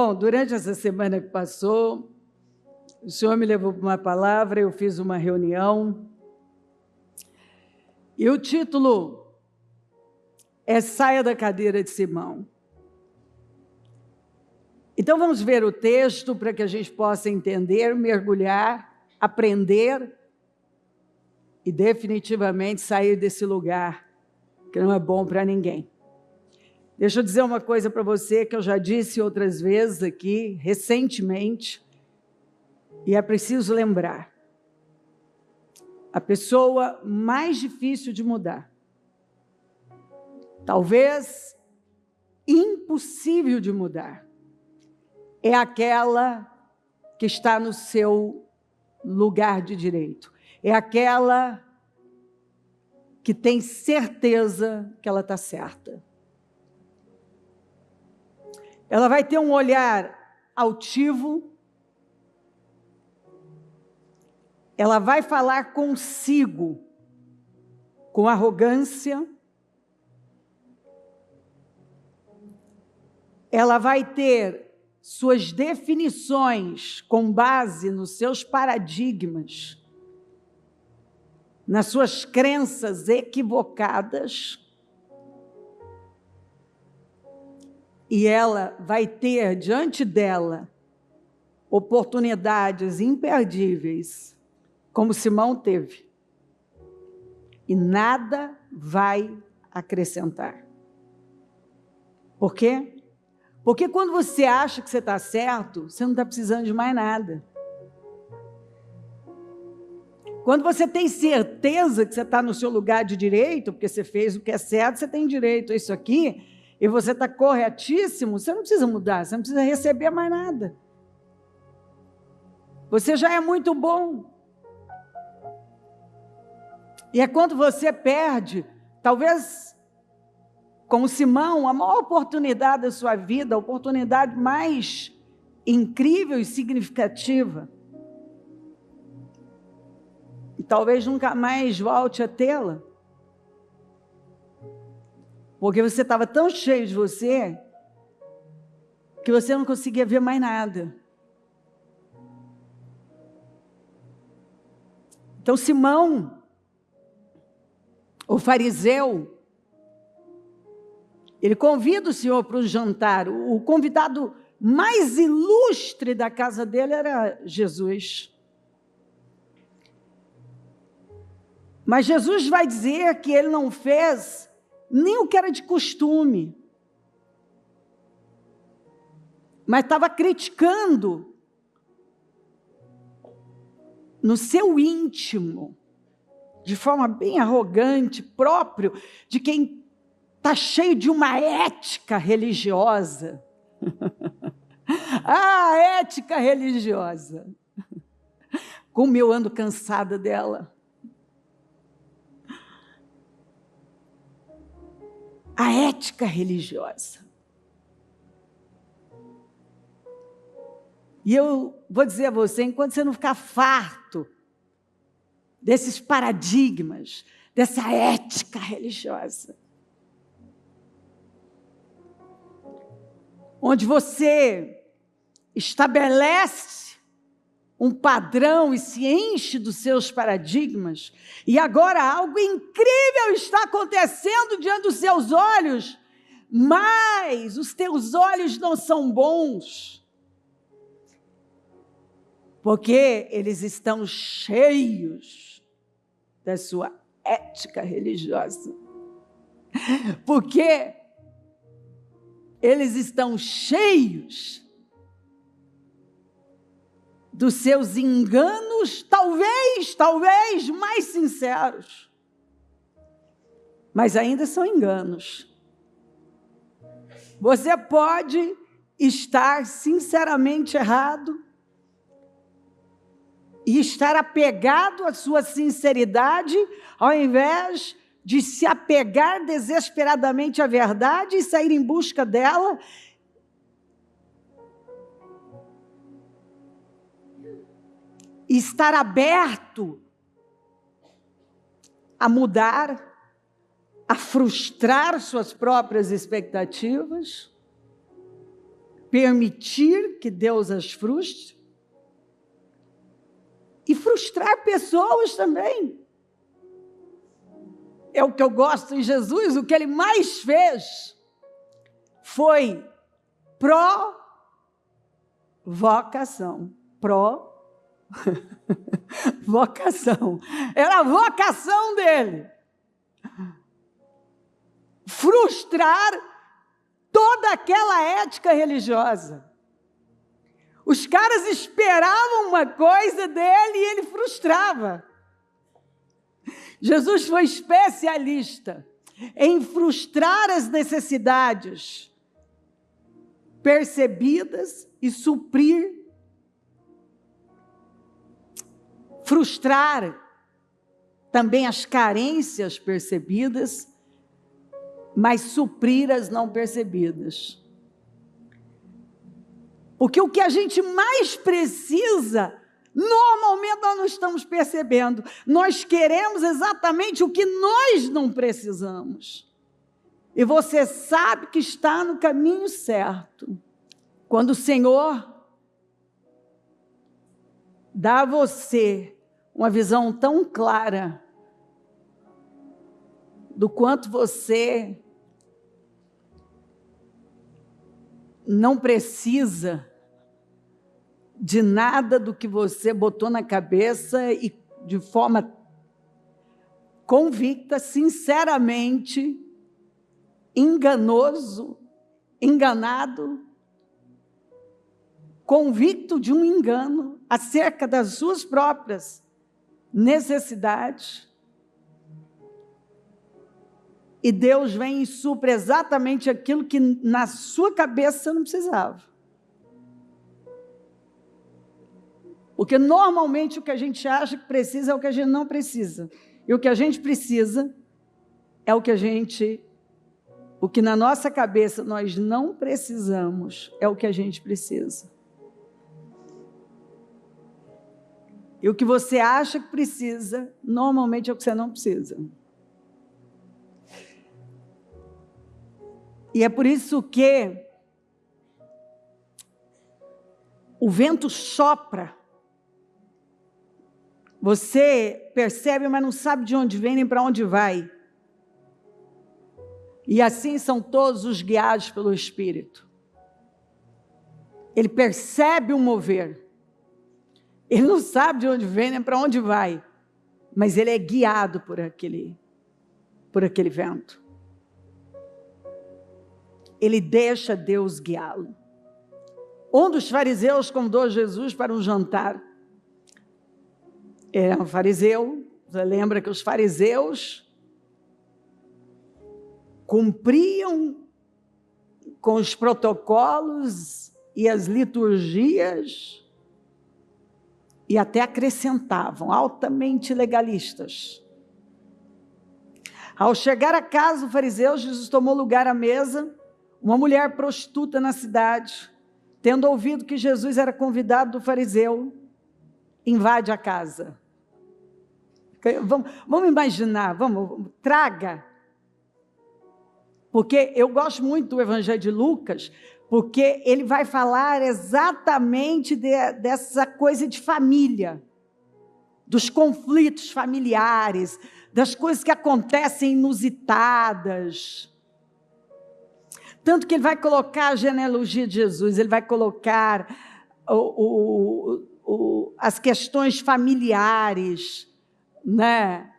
Bom, durante essa semana que passou, o Senhor me levou para uma palavra, eu fiz uma reunião, e o título é Saia da Cadeira de Simão. Então vamos ver o texto para que a gente possa entender, mergulhar, aprender e definitivamente sair desse lugar que não é bom para ninguém. Deixa eu dizer uma coisa para você que eu já disse outras vezes aqui, recentemente, e é preciso lembrar. A pessoa mais difícil de mudar, talvez impossível de mudar, é aquela que está no seu lugar de direito. É aquela que tem certeza que ela está certa. Ela vai ter um olhar altivo, ela vai falar consigo com arrogância, ela vai ter suas definições com base nos seus paradigmas, nas suas crenças equivocadas, e ela vai ter diante dela oportunidades imperdíveis, como Simão teve, e nada vai acrescentar. Por quê? Porque quando você acha que você está certo, você não está precisando de mais nada. Quando você tem certeza que você está no seu lugar de direito, porque você fez o que é certo, você tem direito a isso aqui, e você está corretíssimo, você não precisa mudar, você não precisa receber mais nada. Você já é muito bom. E é quando você perde, talvez, como Simão, a maior oportunidade da sua vida, a oportunidade mais incrível e significativa, e talvez nunca mais volte a tê-la, porque você estava tão cheio de você, que você não conseguia ver mais nada. Então Simão, o fariseu, ele convida o Senhor para um jantar. O convidado mais ilustre da casa dele era Jesus. Mas Jesus vai dizer que ele não fez nem o que era de costume, mas estava criticando no seu íntimo, de forma bem arrogante, próprio de quem está cheio de uma ética religiosa. Ah, ética religiosa. Como eu ando cansada dela. A ética religiosa. E eu vou dizer a você, enquanto você não ficar farto desses paradigmas, dessa ética religiosa, onde você estabelece um padrão e se enche dos seus paradigmas, e agora algo incrível está acontecendo diante dos seus olhos, mas os teus olhos não são bons, porque eles estão cheios da sua ética religiosa, porque eles estão cheios dos seus enganos, talvez mais sinceros, mas ainda são enganos. Você pode estar sinceramente errado e estar apegado à sua sinceridade, ao invés de se apegar desesperadamente à verdade e sair em busca dela. E estar aberto a mudar, a frustrar suas próprias expectativas, permitir que Deus as frustre e frustrar pessoas também. É o que eu gosto em Jesus, o que ele mais fez foi provocação. Vocação. Era a vocação dele. Frustrar toda aquela ética religiosa. Os caras esperavam uma coisa dele e ele frustrava. Jesus foi especialista em frustrar as necessidades percebidas e suprir, frustrar também as carências percebidas, mas suprir as não percebidas. Porque o que a gente mais precisa, normalmente nós não estamos percebendo. Nós queremos exatamente o que nós não precisamos. E você sabe que está no caminho certo. Quando o Senhor dá a você uma visão tão clara do quanto você não precisa de nada do que você botou na cabeça e de forma convicta, sinceramente, enganado, convicto de um engano acerca das suas próprias necessidades. E Deus vem e supre exatamente aquilo que na sua cabeça você não precisava. Porque normalmente o que a gente acha que precisa é o que a gente não precisa. E o que a gente precisa é o que na nossa cabeça nós não precisamos, é o que a gente precisa. E o que você acha que precisa, normalmente é o que você não precisa. E é por isso que o vento sopra. Você percebe, mas não sabe de onde vem nem para onde vai. E assim são todos os guiados pelo Espírito. Ele percebe o mover. Ele não sabe de onde vem nem para onde vai. Mas ele é guiado por aquele vento. Ele deixa Deus guiá-lo. Um dos fariseus convidou Jesus para um jantar. Era um fariseu. Você lembra que os fariseus cumpriam com os protocolos e as liturgias e até acrescentavam, altamente legalistas. Ao chegar a casa do fariseu, Jesus tomou lugar à mesa. Uma mulher prostituta na cidade, tendo ouvido que Jesus era convidado do fariseu, invade a casa. Vamos imaginar, traga. Porque eu gosto muito do Evangelho de Lucas, porque ele vai falar exatamente dessa coisa de família, dos conflitos familiares, das coisas que acontecem inusitadas. Tanto que ele vai colocar a genealogia de Jesus, ele vai colocar as questões familiares, né?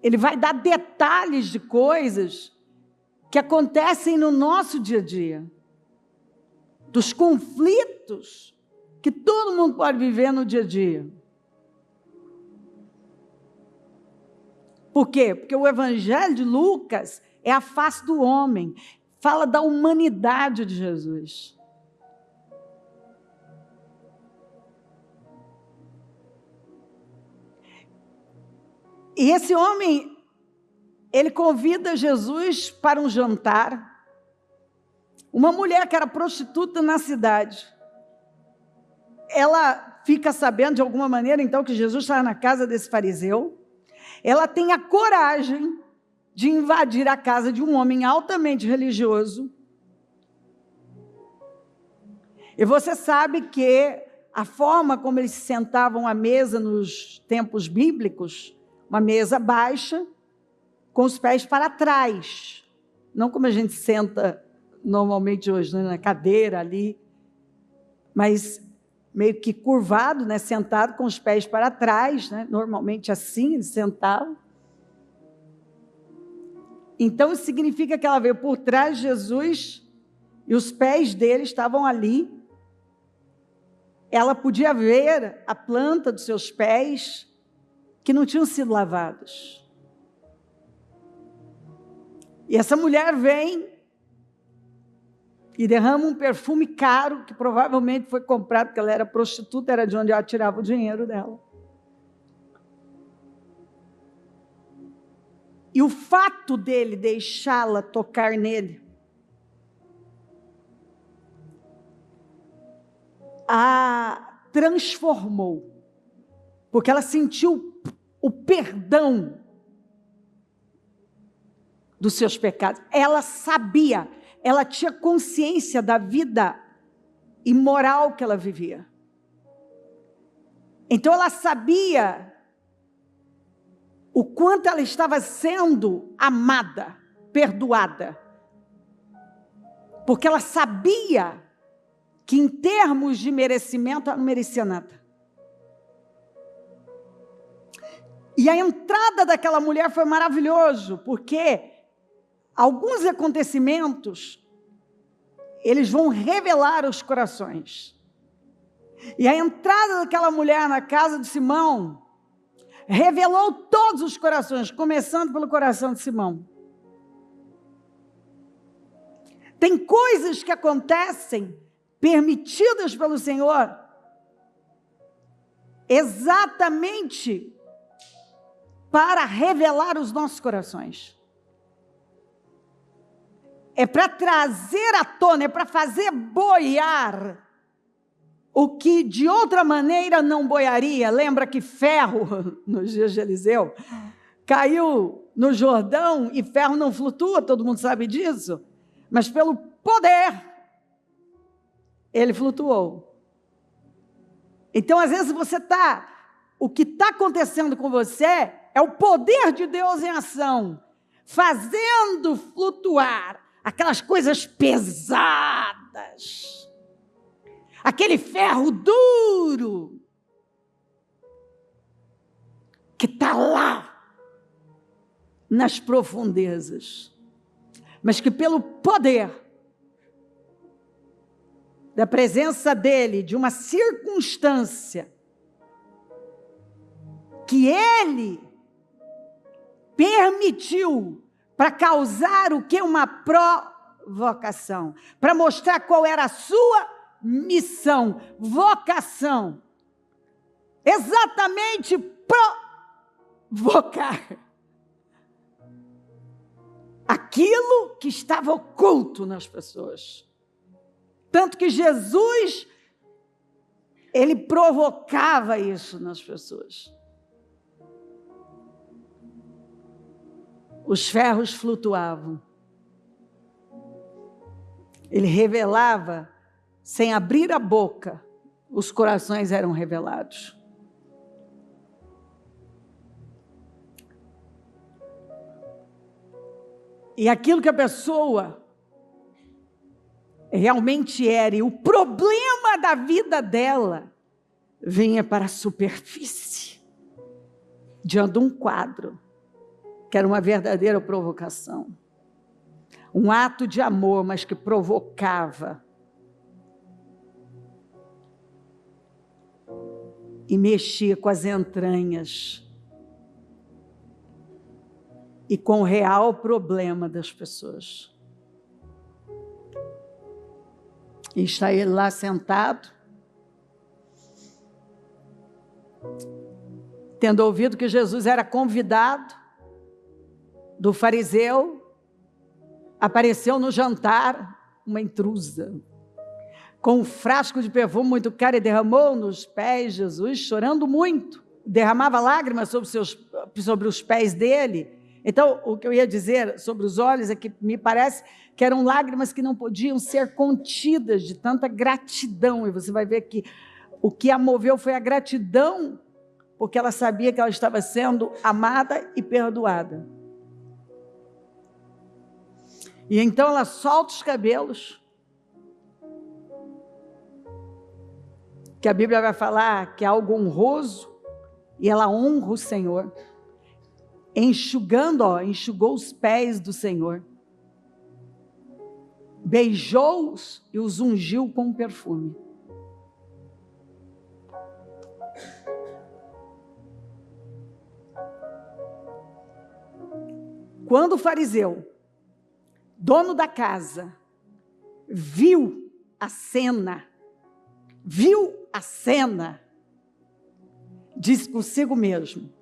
Ele vai dar detalhes de coisas que acontecem no nosso dia a dia, dos conflitos que todo mundo pode viver no dia a dia. Por quê? Porque o Evangelho de Lucas é a face do homem, fala da humanidade de Jesus. E esse homem, ele convida Jesus para um jantar. Uma mulher que era prostituta na cidade, ela fica sabendo de alguma maneira, então, que Jesus estava na casa desse fariseu. Ela tem a coragem de invadir a casa de um homem altamente religioso E você sabe que a forma como eles se sentavam à mesa nos tempos bíblicos, uma mesa baixa, com os pés para trás, não como a gente senta normalmente hoje, né, na cadeira ali, mas meio que curvado, né, sentado com os pés para trás, né, normalmente assim eles sentavam. Então isso significa que ela veio por trás de Jesus e os pés dele estavam ali. Ela podia ver a planta dos seus pés que não tinham sido lavados. E essa mulher vem e derrama um perfume caro, que provavelmente foi comprado, porque ela era prostituta, era de onde ela tirava o dinheiro dela. E o fato dele deixá-la tocar nele, a transformou, porque ela sentiu o perdão dos seus pecados. Ela sabia, ela tinha consciência da vida imoral que ela vivia. Então ela sabia o quanto ela estava sendo amada, perdoada. Porque ela sabia que em termos de merecimento ela não merecia nada. E a entrada daquela mulher foi maravilhoso, porque alguns acontecimentos, eles vão revelar os corações. E a entrada daquela mulher na casa de Simão, revelou todos os corações, começando pelo coração de Simão. Tem coisas que acontecem, permitidas pelo Senhor, exatamente para revelar os nossos corações. É para trazer à tona, é para fazer boiar o que de outra maneira não boiaria. Lembra que ferro, nos dias de Eliseu, caiu no Jordão e ferro não flutua, todo mundo sabe disso? Mas pelo poder, ele flutuou. Então, às vezes o que está acontecendo com você é o poder de Deus em ação, fazendo flutuar aquelas coisas pesadas, aquele ferro duro, que está lá, nas profundezas, mas que pelo poder da presença dele, de uma circunstância, que ele permitiu para causar o que? Uma provocação, para mostrar qual era a sua missão, vocação, exatamente provocar aquilo que estava oculto nas pessoas. Tanto que Jesus, ele provocava isso nas pessoas. Os ferros flutuavam. Ele revelava, sem abrir a boca, os corações eram revelados. E aquilo que a pessoa realmente era, e o problema da vida dela, vinha para a superfície, diante de um quadro, que era uma verdadeira provocação. Um ato de amor, mas que provocava. E mexia com as entranhas. E com o real problema das pessoas. E está ele lá sentado, tendo ouvido que Jesus era convidado do fariseu, apareceu no jantar uma intrusa, com um frasco de perfume muito caro, e derramou nos pés de Jesus, chorando muito, derramava lágrimas sobre os pés dele, Então, o que eu ia dizer sobre os olhos é que me parece que eram lágrimas que não podiam ser contidas de tanta gratidão. E você vai ver que o que a moveu foi a gratidão, porque ela sabia que ela estava sendo amada e perdoada. E então ela solta os cabelos, que a Bíblia vai falar que é algo honroso, e ela honra o Senhor, enxugou os pés do Senhor, beijou-os e os ungiu com perfume. Quando o fariseu, dono da casa, viu a cena, disse consigo mesmo,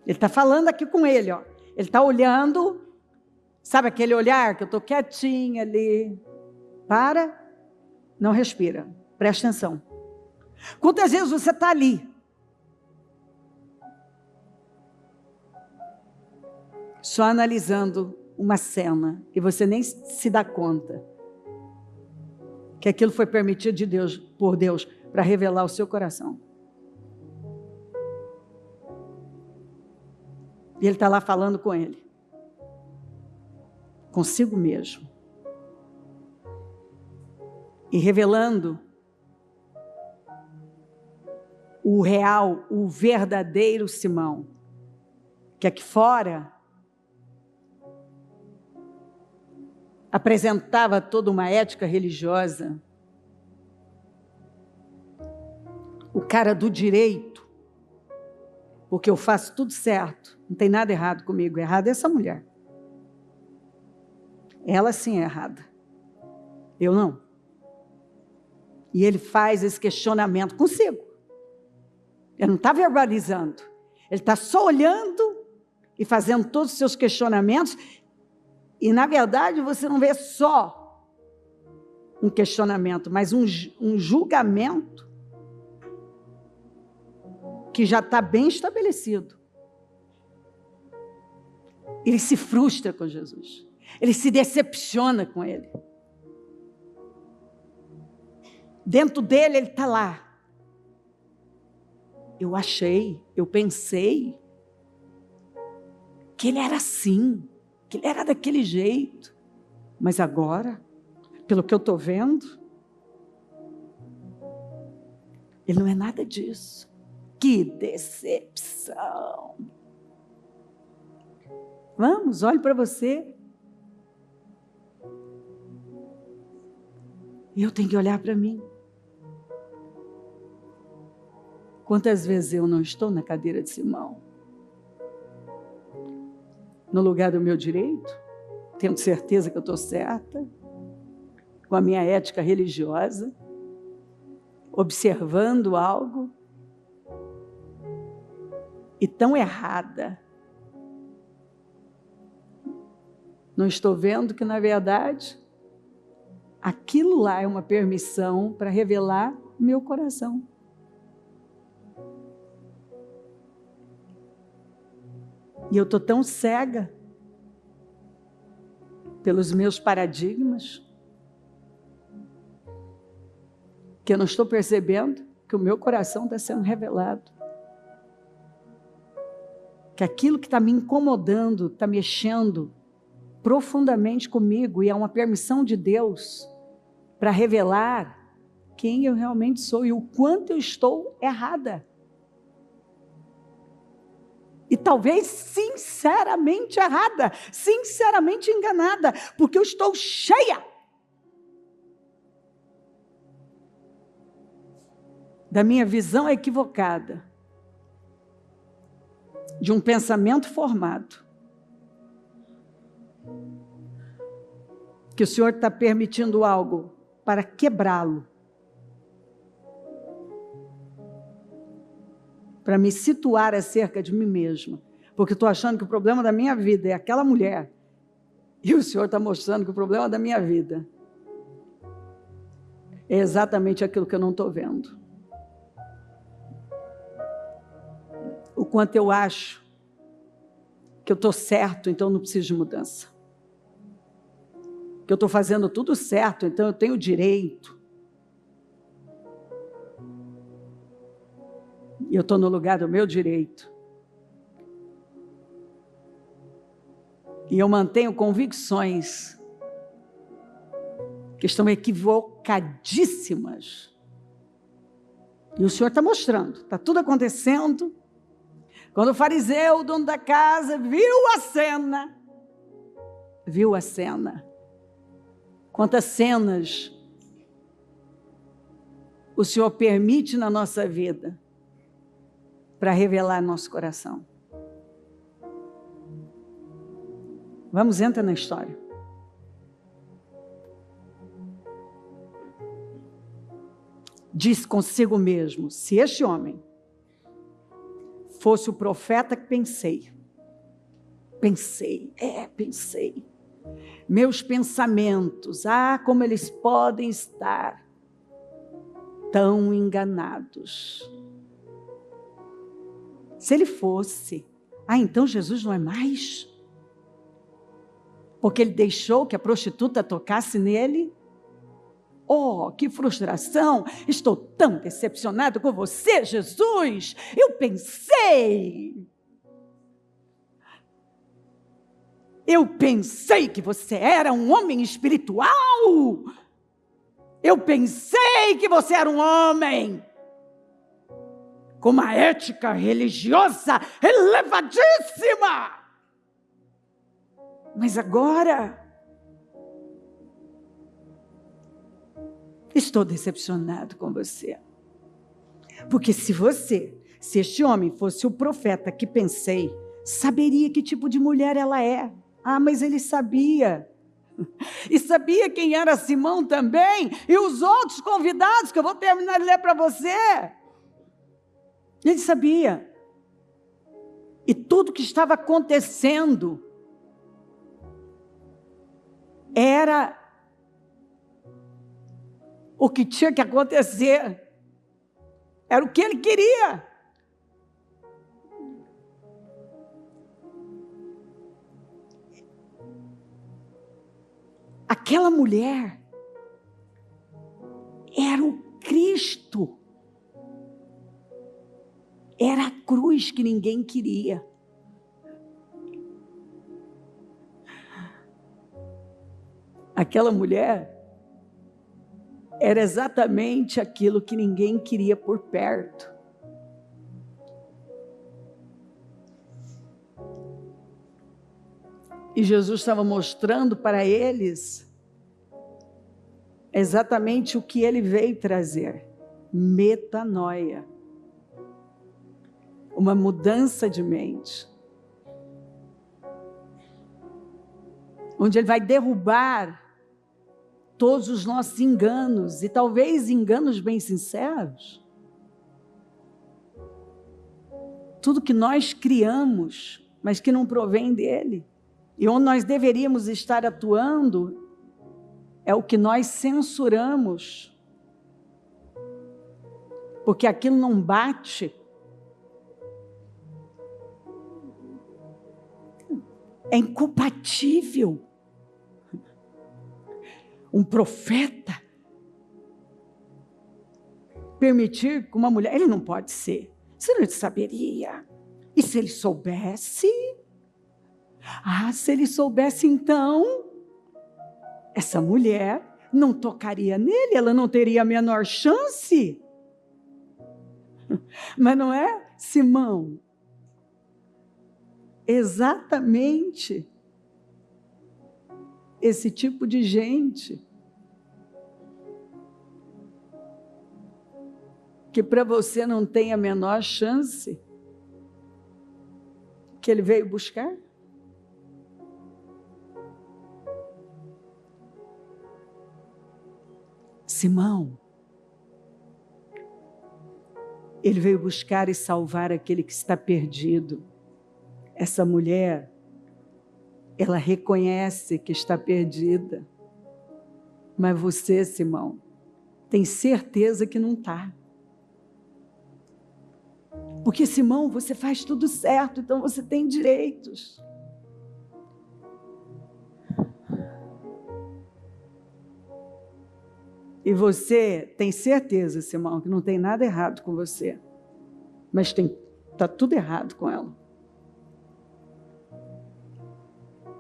ele está falando aqui com ele, ó. Ele está olhando, sabe aquele olhar que eu estou quietinha ali, não respira, presta atenção. Quantas vezes você está ali, só analisando uma cena, e você nem se dá conta que aquilo foi permitido por Deus, para revelar o seu coração. E ele está lá falando com ele, consigo mesmo, e revelando o real, o verdadeiro Simão, que aqui fora apresentava toda uma ética religiosa, o cara do direito, porque eu faço tudo certo, não tem nada errado comigo, errado é essa mulher. Ela sim é errada, eu não. E ele faz esse questionamento consigo. Ele não está verbalizando, ele está só olhando e fazendo todos os seus questionamentos. E, na verdade, você não vê só um questionamento, mas um julgamento que já está bem estabelecido. Ele se frustra com Jesus. Ele se decepciona com ele. Dentro dele, ele está lá. Eu pensei que ele era assim, que ele era daquele jeito, mas agora, pelo que eu estou vendo, ele não é nada disso. Que decepção! Vamos, olhe para você. E eu tenho que olhar para mim. Quantas vezes eu não estou na cadeira de Simão? No lugar do meu direito, tendo certeza que eu estou certa, com a minha ética religiosa, observando algo, e tão errada. Não estou vendo que, na verdade, aquilo lá é uma permissão para revelar meu coração. E eu estou tão cega pelos meus paradigmas que eu não estou percebendo que o meu coração está sendo revelado. Que aquilo que está me incomodando, está mexendo profundamente comigo, e é uma permissão de Deus para revelar quem eu realmente sou e o quanto eu estou errada. E talvez sinceramente errada, sinceramente enganada, porque eu estou cheia da minha visão equivocada, de um pensamento formado, que o Senhor está permitindo algo para quebrá-lo, para me situar acerca de mim mesma, porque estou achando que o problema da minha vida é aquela mulher, e o Senhor está mostrando que o problema da minha vida é exatamente aquilo que eu não estou vendo. O quanto eu acho que eu estou certo, então não preciso de mudança. Que eu estou fazendo tudo certo, então eu tenho direito. E eu estou no lugar do meu direito. E eu mantenho convicções que estão equivocadíssimas. E o Senhor está mostrando, está tudo acontecendo. Quando o fariseu, o dono da casa, viu a cena. Quantas cenas o Senhor permite na nossa vida para revelar nosso coração. Vamos, entra na história. Diz consigo mesmo: se este homem fosse o profeta que pensei. Meus pensamentos, como eles podem estar tão enganados. Se ele fosse, então Jesus não é mais? Porque ele deixou que a prostituta tocasse nele? Oh, que frustração! Estou tão decepcionado com você, Jesus! Eu pensei que você era um homem espiritual. Eu pensei que você era um homem com uma ética religiosa elevadíssima. Mas agora estou decepcionado com você. Porque se este homem fosse o profeta que pensei, saberia que tipo de mulher ela é. Mas ele sabia. E sabia quem era Simão também. E os outros convidados, que eu vou terminar de ler para você. Ele sabia. E tudo que estava acontecendo era o que tinha que acontecer. Era o que ele queria. Aquela mulher era o Cristo. Era a cruz que ninguém queria. Aquela mulher era exatamente aquilo que ninguém queria por perto. E Jesus estava mostrando para eles exatamente o que ele veio trazer: metanoia, uma mudança de mente, onde ele vai derrubar todos os nossos enganos, e talvez enganos bem sinceros. Tudo que nós criamos, mas que não provém dele. E onde nós deveríamos estar atuando é o que nós censuramos, porque aquilo não bate. É incompatível. Um profeta permitir que uma mulher, ele não pode ser. Você não saberia. E se ele soubesse? Se ele soubesse, então, essa mulher não tocaria nele, ela não teria a menor chance. Mas não é, Simão? Exatamente esse tipo de gente que para você não tem a menor chance, que ele veio buscar. Simão, ele veio buscar e salvar aquele que está perdido. Essa mulher, ela reconhece que está perdida. Mas você, Simão, tem certeza que não está. Porque, Simão, você faz tudo certo, então você tem direitos. E você tem certeza, Simão, que não tem nada errado com você. Mas está tudo errado com ela.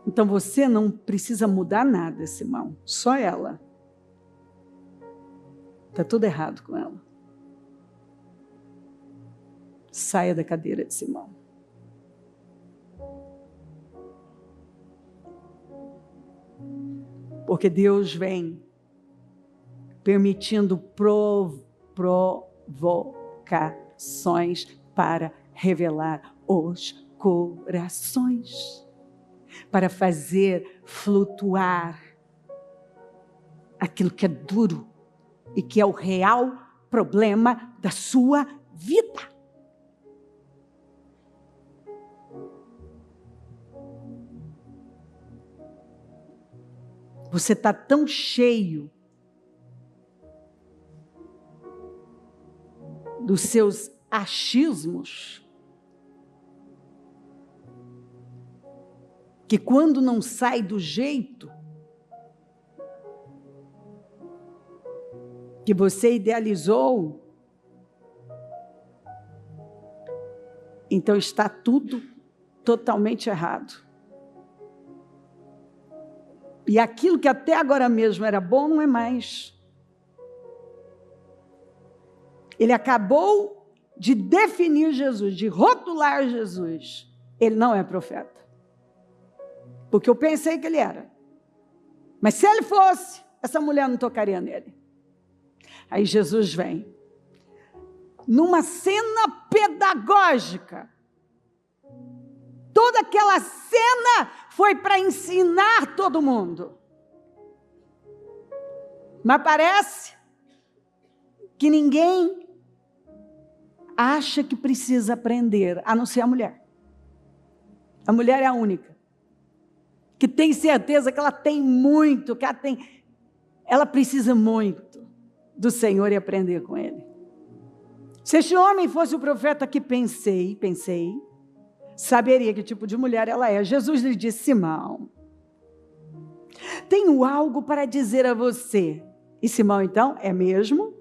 Então você não precisa mudar nada, Simão. Só ela. Está tudo errado com ela. Saia da cadeira de Simão. Porque Deus vem permitindo provocações para revelar os corações, para fazer flutuar aquilo que é duro e que é o real problema da sua vida. Você está tão cheio dos seus achismos que quando não sai do jeito que você idealizou, então está tudo totalmente errado. E aquilo que até agora mesmo era bom, não é mais. Ele acabou de definir Jesus, de rotular Jesus. Ele não é profeta. Porque eu pensei que ele era. Mas se ele fosse, essa mulher não tocaria nele. Aí Jesus vem. Numa cena pedagógica. Toda aquela cena foi para ensinar todo mundo. Mas parece que ninguém acha que precisa aprender, a não ser a mulher. A mulher é a única que tem certeza que ela tem muito, que ela precisa muito do Senhor e aprender com Ele. Se este homem fosse o profeta que pensei, saberia que tipo de mulher ela é. Jesus lhe disse: Simão, tenho algo para dizer a você. E Simão, então, é mesmo?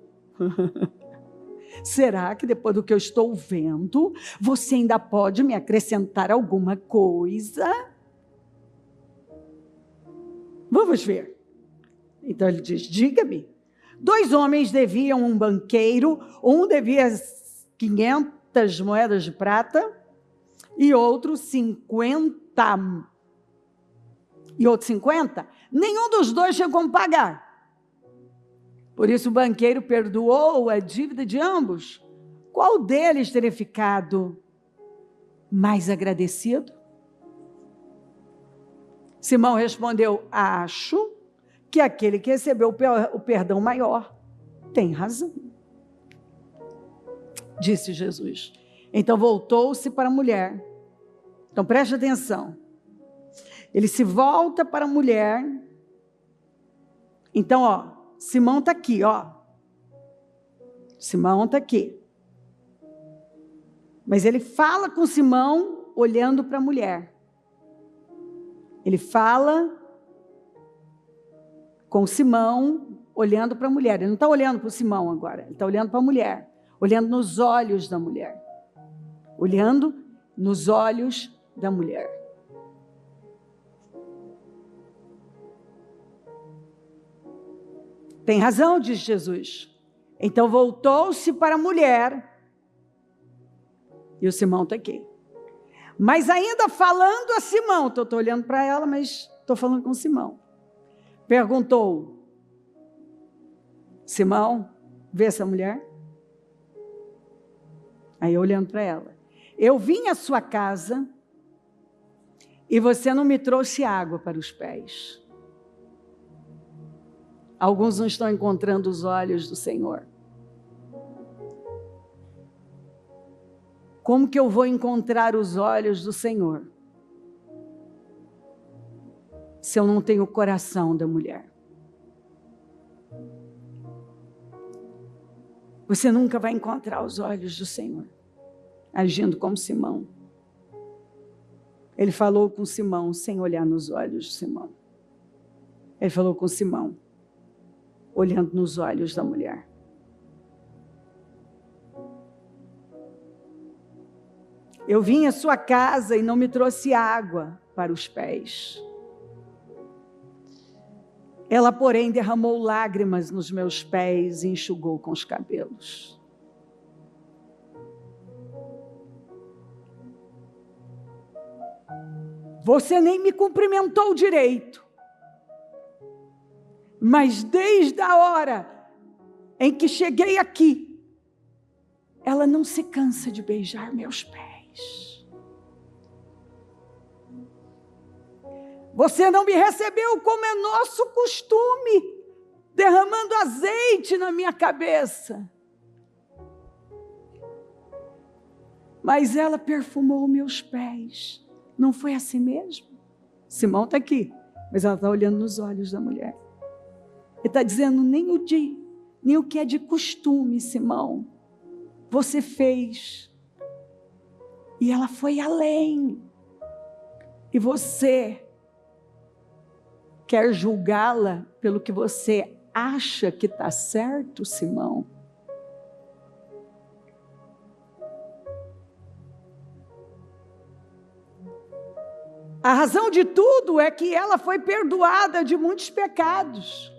Será que depois do que eu estou vendo, você ainda pode me acrescentar alguma coisa? Vamos ver. Então ele diz: diga-me. 2 homens deviam um banqueiro, um devia 500 moedas de prata, e outro 50. E outro 50? Nenhum dos dois chegou a pagar. Por isso o banqueiro perdoou a dívida de ambos. Qual deles teria ficado mais agradecido? Simão respondeu: acho que aquele que recebeu o perdão maior tem razão. Disse Jesus. Então voltou-se para a mulher. Então preste atenção. Ele se volta para a mulher. Então, Simão está aqui, Simão está aqui. Mas ele fala com Simão olhando para a mulher. Ele fala com Simão olhando para a mulher. Ele não está olhando para o Simão agora. Ele está olhando para a mulher. Olhando nos olhos da mulher. Olhando nos olhos da mulher. Tem razão, diz Jesus. Então voltou-se para a mulher. E o Simão está aqui. Mas ainda falando a Simão, estou olhando para ela, mas estou falando com Simão. Perguntou: Simão, vê essa mulher? Aí olhando para ela: eu vim à sua casa e você não me trouxe água para os pés. Alguns não estão encontrando os olhos do Senhor. Como que eu vou encontrar os olhos do Senhor se eu não tenho o coração da mulher? Você nunca vai encontrar os olhos do Senhor agindo como Simão. Ele falou com Simão sem olhar nos olhos de Simão. Ele falou com Simão. olhando nos olhos da mulher. Eu vim à sua casa e não me trouxe água para os pés. Ela, porém, derramou lágrimas nos meus pés e enxugou com os cabelos. Você nem me cumprimentou direito, mas desde a hora em que cheguei aqui, ela não se cansa de beijar meus pés. Você não me recebeu como é nosso costume, derramando azeite na minha cabeça. Mas ela perfumou meus pés. Não foi assim mesmo? Simão está aqui, mas ela está olhando nos olhos da mulher. Ele está dizendo, nem o que é de costume, Simão, você fez. E ela foi além. E você quer julgá-la pelo que você acha que está certo, Simão? A razão de tudo é que ela foi perdoada de muitos pecados.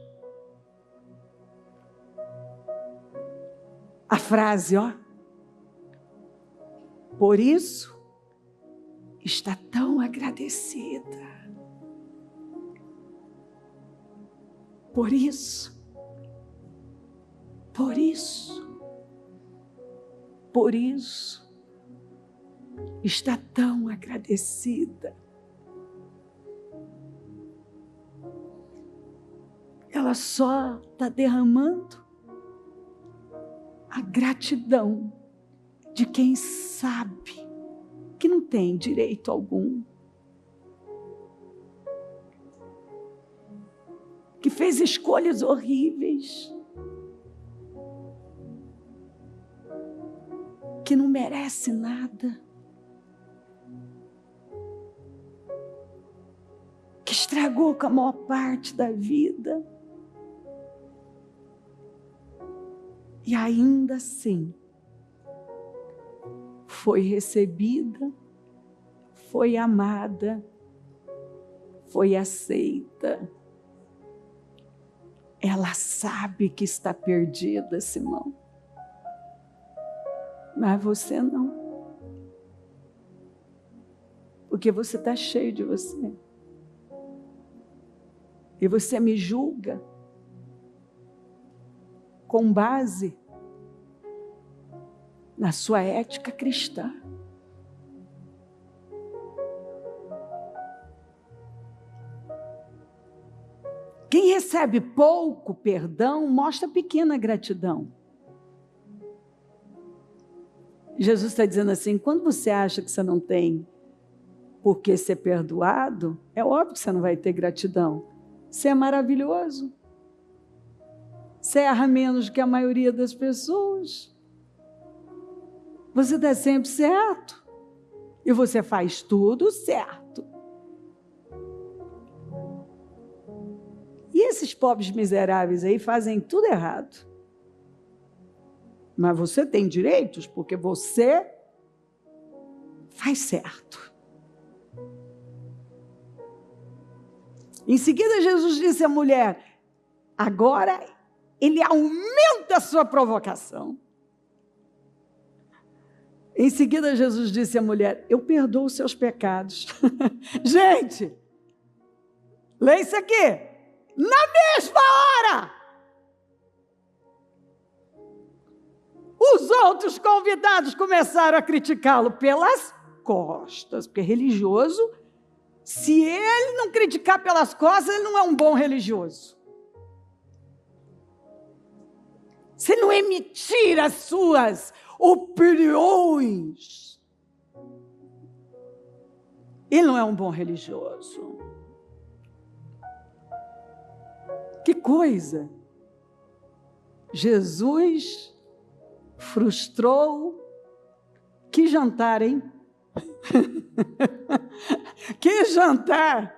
A frase, por isso está tão agradecida. Por isso está tão agradecida. Ela só está derramando a gratidão de quem sabe que não tem direito algum, que fez escolhas horríveis, que não merece nada, que estragou com a maior parte da vida. E ainda assim, foi recebida, foi amada, foi aceita. Ela sabe que está perdida, Simão. Mas você não. Porque você está cheio de você. E você me julga com base na sua ética cristã. Quem recebe pouco perdão mostra pequena gratidão. Jesus está dizendo assim, quando você acha que você não tem por que ser perdoado, é óbvio que você não vai ter gratidão. Você é maravilhoso. Você erra menos que a maioria das pessoas. Você está sempre certo. E você faz tudo certo. E esses pobres miseráveis aí fazem tudo errado. Mas você tem direitos porque você faz certo. Em seguida, Jesus disse à mulher, agora ele aumenta a sua provocação. Em seguida, Jesus disse à mulher, eu perdoo os seus pecados. Gente, lê isso aqui. Na mesma hora, os outros convidados começaram a criticá-lo pelas costas, porque religioso, se ele não criticar pelas costas, ele não é um bom religioso. Se não emitir as suas opiniões, ele não é um bom religioso. Que coisa! Jesus frustrou. Que jantar, hein? Que jantar!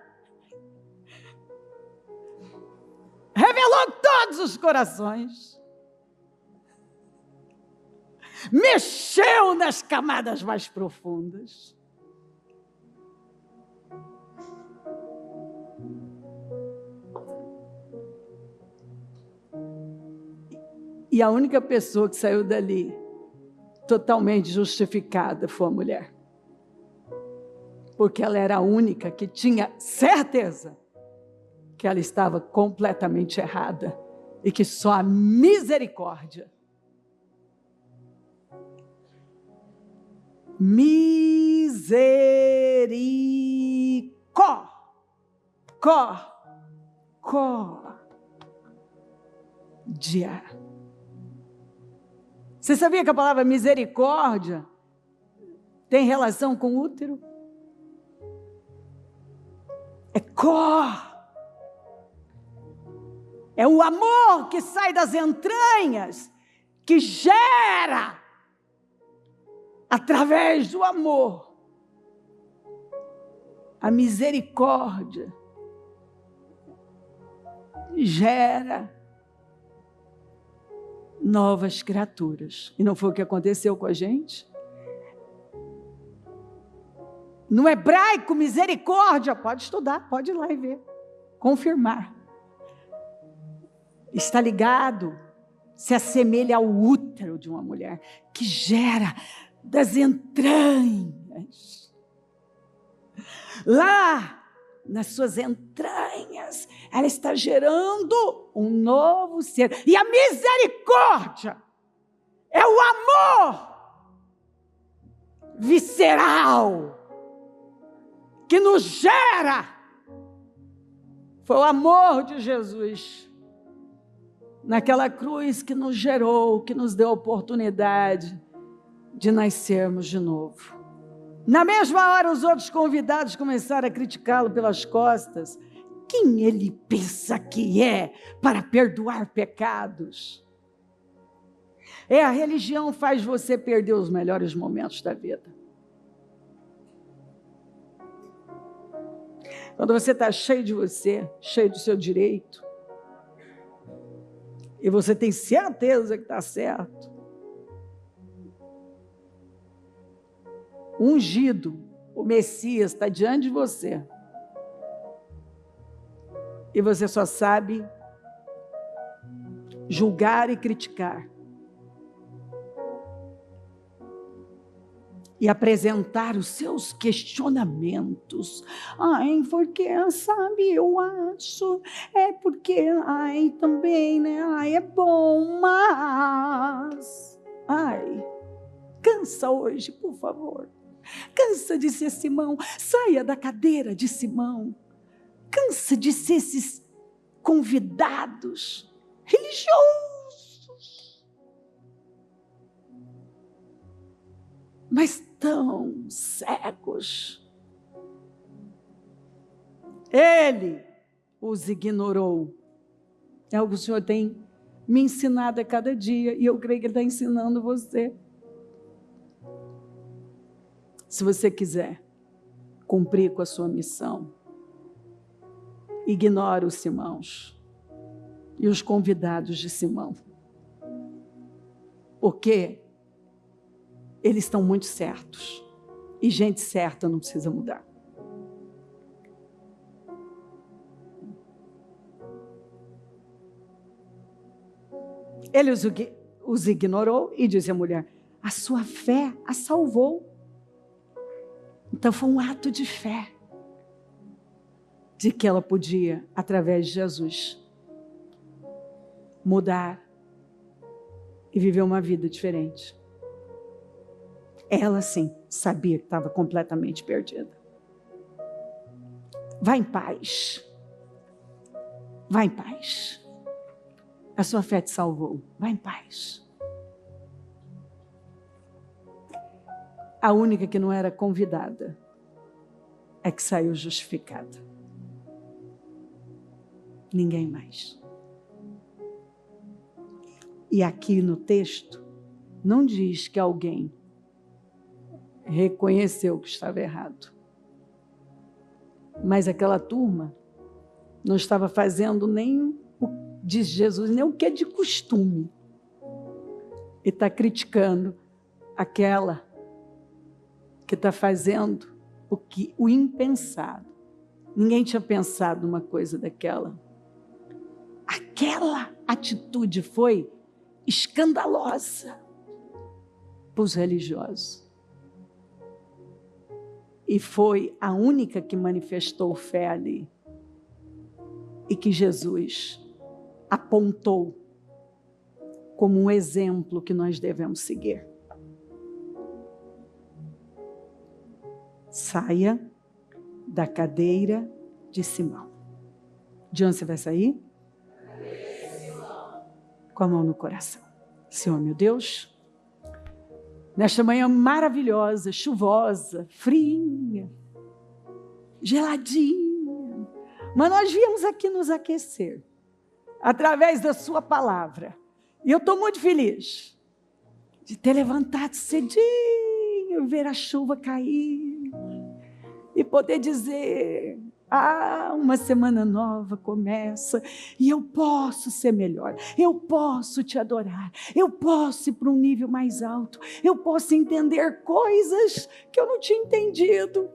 revelou todos os corações, mexeu nas camadas mais profundas. E a única pessoa que saiu dali totalmente justificada foi a mulher. Porque ela era a única que tinha certeza que ela estava completamente errada e que só a misericórdia, misericórdia. Você sabia que a palavra misericórdia tem relação com útero? É é o amor que sai das entranhas, que gera, através do amor, a misericórdia gera novas criaturas. E não foi o que aconteceu com a gente? No hebraico, misericórdia, pode estudar, pode ir lá e ver, confirmar. Está ligado, se assemelha ao útero de uma mulher, que gera das entranhas. Lá, nas suas entranhas, ela está gerando um novo ser. E a misericórdia é o amor visceral que nos gera. Foi o amor de Jesus naquela cruz que nos gerou, que nos deu a oportunidade de nascermos de novo. Na mesma hora, os outros convidados começaram a criticá-lo pelas costas. Quem ele pensa que é para perdoar pecados? A religião faz você perder os melhores momentos da vida. Quando você está cheio de você, cheio do seu direito, e você tem certeza que está certo, ungido, o Messias está diante de você, e você só sabe julgar e criticar, e apresentar os seus questionamentos. Porque, sabe, eu acho, porque, também, né, é bom, mas, cansa hoje, por favor. Cansa de ser Simão, saia da cadeira de Simão. Cansa de ser esses convidados religiosos, mas tão cegos. Ele os ignorou. É algo que o Senhor tem me ensinado a cada dia, e eu creio que Ele está ensinando você. Se você quiser cumprir com a sua missão, ignore os Simãos e os convidados de Simão, porque eles estão muito certos, e gente certa não precisa mudar. Ele os ignorou e disse à mulher: a sua fé a salvou. Então foi um ato de fé, de que ela podia, através de Jesus, mudar e viver uma vida diferente. Ela sim sabia que estava completamente perdida. Vá em paz. Vá em paz. A sua fé te salvou. Vá em paz. A única que não era convidada é que saiu justificada. Ninguém mais. E aqui no texto, não diz que alguém reconheceu que estava errado. Mas aquela turma não estava fazendo nem diz Jesus, nem o que é de costume. E está criticando aquela que está fazendo o impensado. Ninguém tinha pensado numa coisa daquela. Aquela atitude foi escandalosa para os religiosos. E foi a única que manifestou fé ali. E que Jesus apontou como um exemplo que nós devemos seguir. Saia da cadeira de Simão. De onde você vai sair? Com a mão no coração. Senhor, meu Deus, nesta manhã maravilhosa, chuvosa, friinha, geladinha, mas nós viemos aqui nos aquecer, através da sua palavra. E eu estou muito feliz de ter levantado cedinho, ver a chuva cair e poder dizer, uma semana nova começa e eu posso ser melhor, eu posso te adorar, eu posso ir para um nível mais alto, eu posso entender coisas que eu não tinha entendido.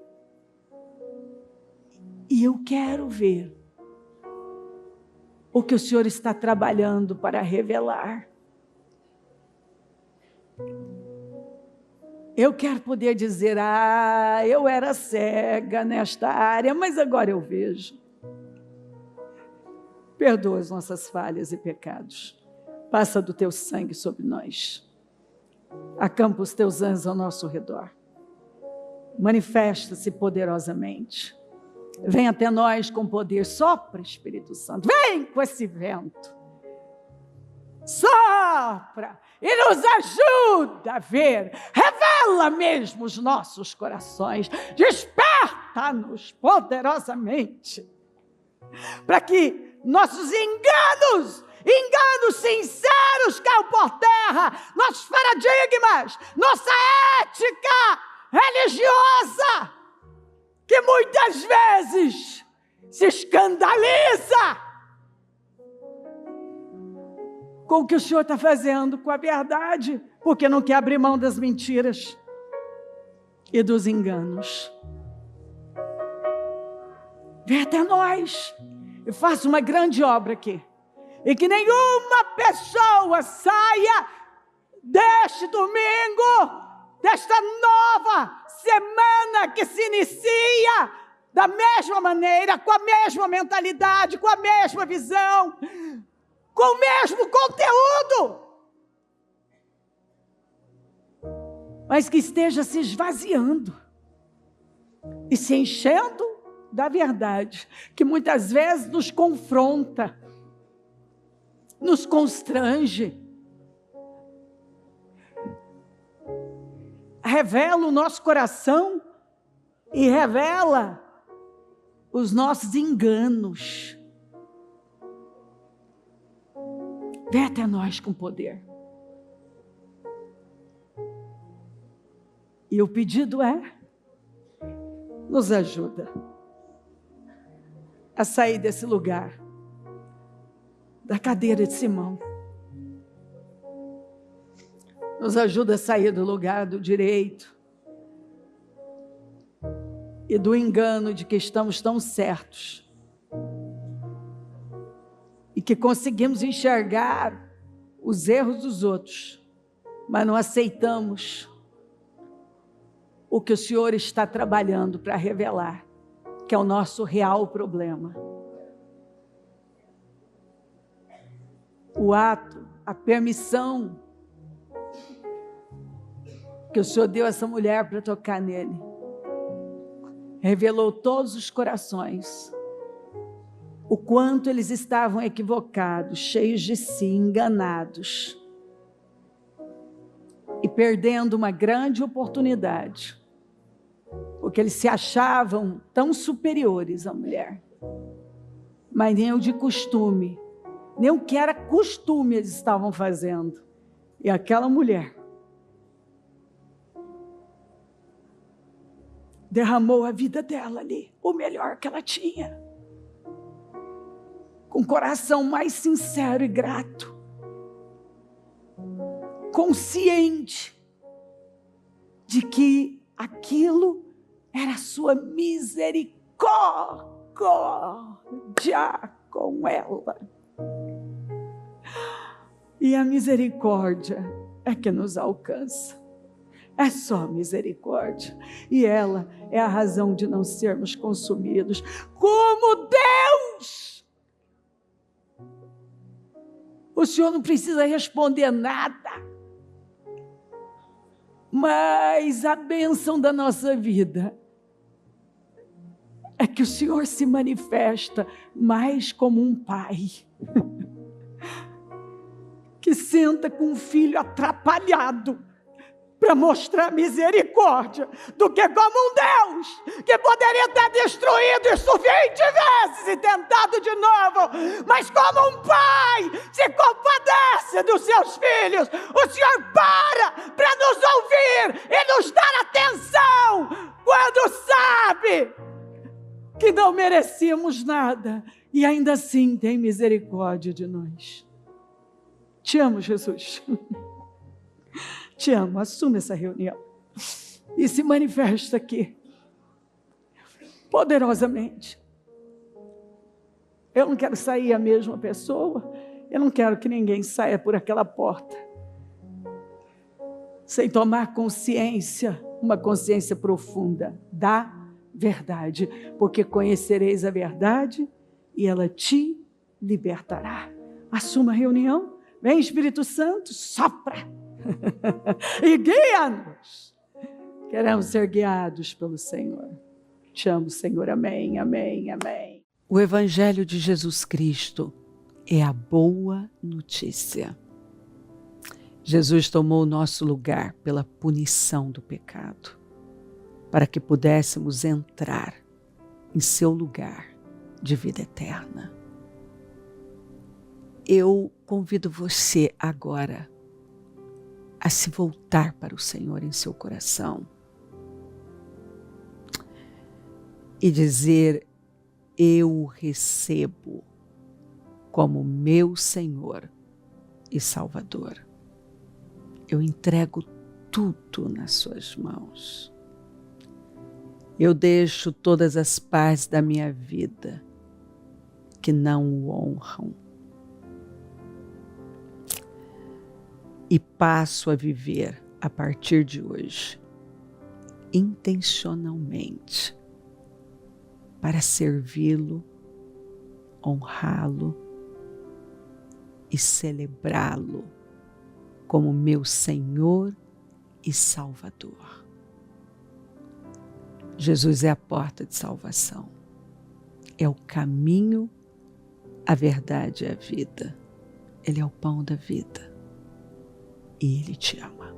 E eu quero ver o que o Senhor está trabalhando para revelar. Eu quero poder dizer, eu era cega nesta área, mas agora eu vejo. Perdoa as nossas falhas e pecados. Passa do teu sangue sobre nós. Acampa os teus anjos ao nosso redor. Manifesta-se poderosamente. Vem até nós com poder. Sopra, Espírito Santo. Vem com esse vento. Sopra e nos ajuda a ver. Revela mesmo os nossos corações. Desperta-nos poderosamente. Para que nossos enganos sinceros caiam por terra. Nossos paradigmas, nossa ética religiosa, que muitas vezes se escandaliza com o que o Senhor está fazendo com a verdade, porque não quer abrir mão das mentiras e dos enganos. Vem até nós e faça uma grande obra aqui, e que nenhuma pessoa saia deste domingo, desta nova semana que se inicia, da mesma maneira, com a mesma mentalidade, com a mesma visão, com o mesmo conteúdo, mas que esteja se esvaziando e se enchendo da verdade, que muitas vezes nos confronta, nos constrange, revela o nosso coração e revela os nossos enganos. Vem até nós com poder. E o pedido é, nos ajuda a sair desse lugar, da cadeira de Simão. Nos ajuda a sair do lugar do direito e do engano de que estamos tão certos e que conseguimos enxergar os erros dos outros, mas não aceitamos o que o Senhor está trabalhando para revelar, que é o nosso real problema. O ato, a permissão que o Senhor deu a essa mulher para tocar nele, revelou todos os corações, o quanto eles estavam equivocados, cheios de si, enganados, e perdendo uma grande oportunidade, porque eles se achavam tão superiores à mulher, mas nem o de costume, nem o que era costume eles estavam fazendo. E aquela mulher derramou a vida dela ali, o melhor que ela tinha, com com o coração mais sincero e grato, consciente de que aquilo era a sua misericórdia com ela. E a misericórdia é que nos alcança. É só misericórdia. E ela é a razão de não sermos consumidos. Como Deus! O Senhor não precisa responder nada. Mas a bênção da nossa vida é que o Senhor se manifesta mais como um pai que senta com um filho atrapalhado para mostrar misericórdia, do que como um Deus que poderia ter destruído isso 20 vezes e tentado de novo, mas como um pai se compadece dos seus filhos. O Senhor para nos ouvir e nos dar atenção quando sabe que não merecíamos nada e ainda assim tem misericórdia de nós. Te amo, Jesus. Te amo, assume essa reunião e se manifesta aqui poderosamente. Eu não quero sair a mesma pessoa, eu não quero que ninguém saia por aquela porta sem tomar consciência, uma consciência profunda da verdade, porque conhecereis a verdade e ela te libertará. Assuma a reunião, vem Espírito Santo, sopra e guia-nos. Queremos ser guiados pelo Senhor. Te amo, Senhor. Amém, amém, amém. O Evangelho de Jesus Cristo é a boa notícia. Jesus tomou o nosso lugar pela punição do pecado, para que pudéssemos entrar em seu lugar de vida eterna. Eu convido você agora a se voltar para o Senhor em seu coração e dizer: eu o recebo como meu Senhor e Salvador. Eu entrego tudo nas suas mãos. Eu deixo todas as partes da minha vida que não o honram e passo a viver a partir de hoje, intencionalmente, para servi-lo, honrá-lo e celebrá-lo como meu Senhor e Salvador. Jesus é a porta de salvação, é o caminho, a verdade e a vida. Ele é o pão da vida. E Ele te ama.